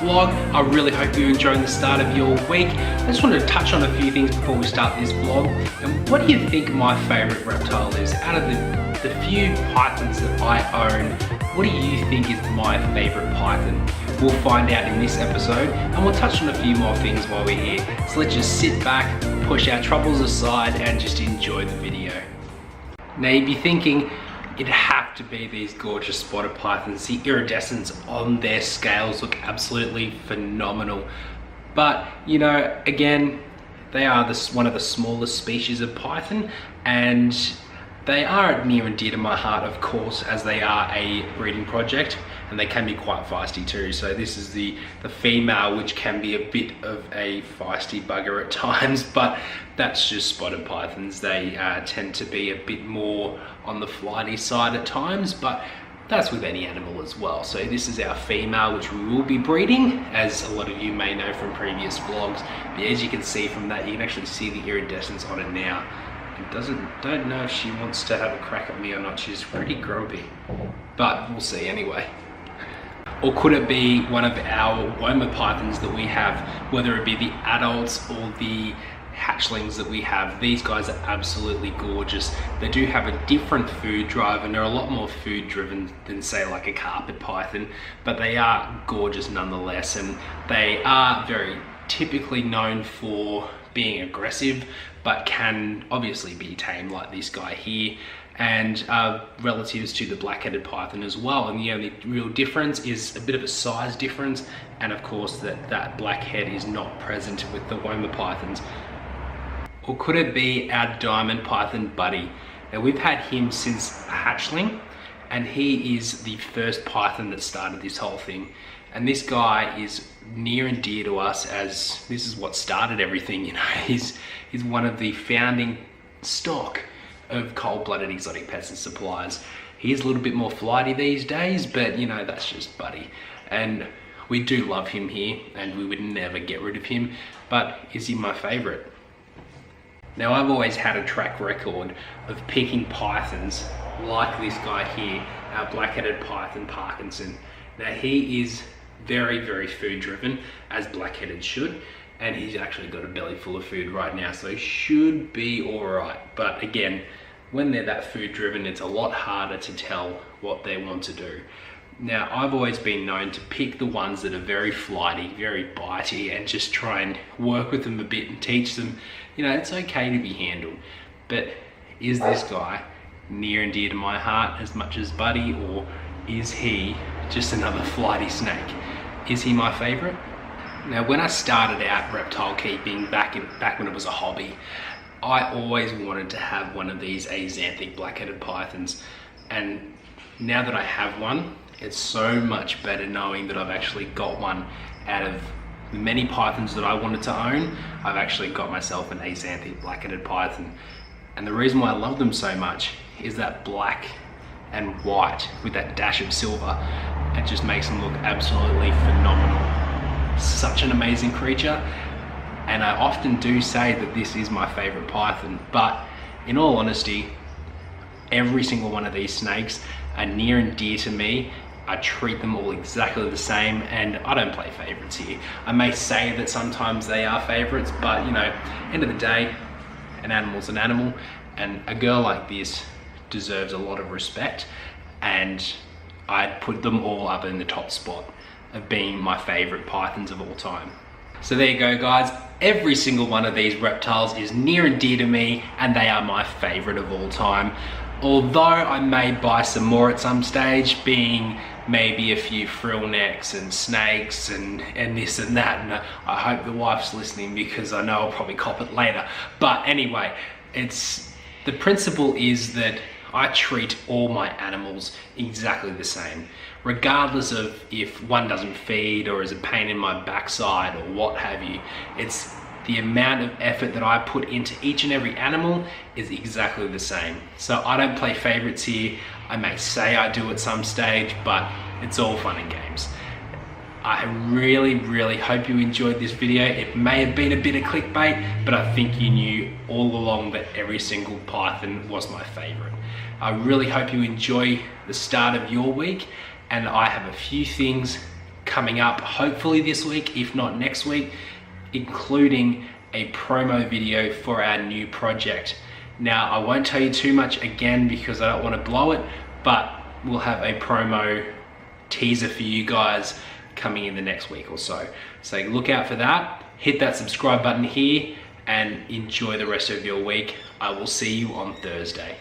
vlog. I really hope you're enjoying the start of your week. I just wanted to touch on a few things before we start this vlog. And what do you think my favorite reptile is? Out of the few pythons that I own, what do you think is my favorite python? We'll find out in this episode, and we'll touch on a few more things while we're here. So let's just sit back, push our troubles aside, and just enjoy the video. Now you'd be thinking, it'd have to be these gorgeous spotted pythons. The iridescence on their scales look absolutely phenomenal. But, you know, again, they are one of the smallest species of python, and they are near and dear to my heart, of course, as they are a breeding project, and they can be quite feisty too. So this is the female, which can be a bit of a feisty bugger at times, but that's just spotted pythons. They tend to be a bit more on the flighty side at times, but that's with any animal as well. So this is our female, which we will be breeding, as a lot of you may know from previous vlogs. But as you can see from that, you can actually see the iridescence on it now. Don't know if she wants to have a crack at me or not. She's pretty grumpy, but we'll see anyway. Or could it be one of our Roma Pythons that we have, whether it be the adults or the hatchlings that we have? These guys are absolutely gorgeous. They do have a different food drive, and they're a lot more food driven than, say, like a carpet python, but they are gorgeous nonetheless, and they are very typically known for being aggressive, but can obviously be tamed, like this guy here, and relatives to the black-headed python as well. And the only real difference is a bit of a size difference, and of course that black head is not present with the Roma pythons. Or could it be our diamond python Buddy? Now we've had him since a hatchling, and he is the first python that started this whole thing. And this guy is near and dear to us, as this is what started everything, you know. He's one of the founding stock of cold-blooded exotic pets and suppliers. He is a little bit more flighty these days, but you know, that's just Buddy. And we do love him here, and we would never get rid of him, but is he my favorite? Now I've always had a track record of picking pythons like this guy here, our black-headed python Parkinson. Now he is very, very food driven, as black-headed should, and he's actually got a belly full of food right now, so he should be all right. But again, when they're that food driven, it's a lot harder to tell what they want to do. Now I've always been known to pick the ones that are very flighty, very bitey, and just try and work with them a bit and teach them, you know, it's okay to be handled. But is this guy near and dear to my heart as much as Buddy, or is he just another flighty snake? Is he my favorite? Now when I started out reptile keeping back when it was a hobby, I always wanted to have one of these axanthic black-headed pythons, and now that I have one, it's so much better knowing that I've actually got one. Out of the many pythons that I wanted to own, I've actually got myself an axanthic black-headed python. And the reason why I love them so much is that black and white with that dash of silver. It just makes them look absolutely phenomenal. Such an amazing creature. And I often do say that this is my favorite python, but in all honesty, every single one of these snakes are near and dear to me. I treat them all exactly the same, and I don't play favorites here. I may say that sometimes they are favorites, but you know, end of the day, an animal's an animal, and a girl like this deserves a lot of respect, and I'd put them all up in the top spot of being my favorite pythons of all time. So there you go, guys. Every single one of these reptiles is near and dear to me, and they are my favorite of all time. Although I may buy some more at some stage, being maybe a few frill necks and snakes and this and that, and I hope the wife's listening, because I know I'll probably cop it later. But anyway, the principle is that I treat all my animals exactly the same, regardless of if one doesn't feed or is a pain in my backside or what have you. It's the amount of effort that I put into each and every animal is exactly the same. So I don't play favorites here. I may say I do at some stage, but it's all fun and games. I really, really hope you enjoyed this video. It may have been a bit of clickbait, but I think you knew all along that every single python was my favorite. I really hope you enjoy the start of your week, and I have a few things coming up, hopefully this week, if not next week, including a promo video for our new project. Now, I won't tell you too much again because I don't want to blow it, but we'll have a promo teaser for you guys coming in the next week or so. So look out for that. Hit that subscribe button here and enjoy the rest of your week. I will see you on Thursday.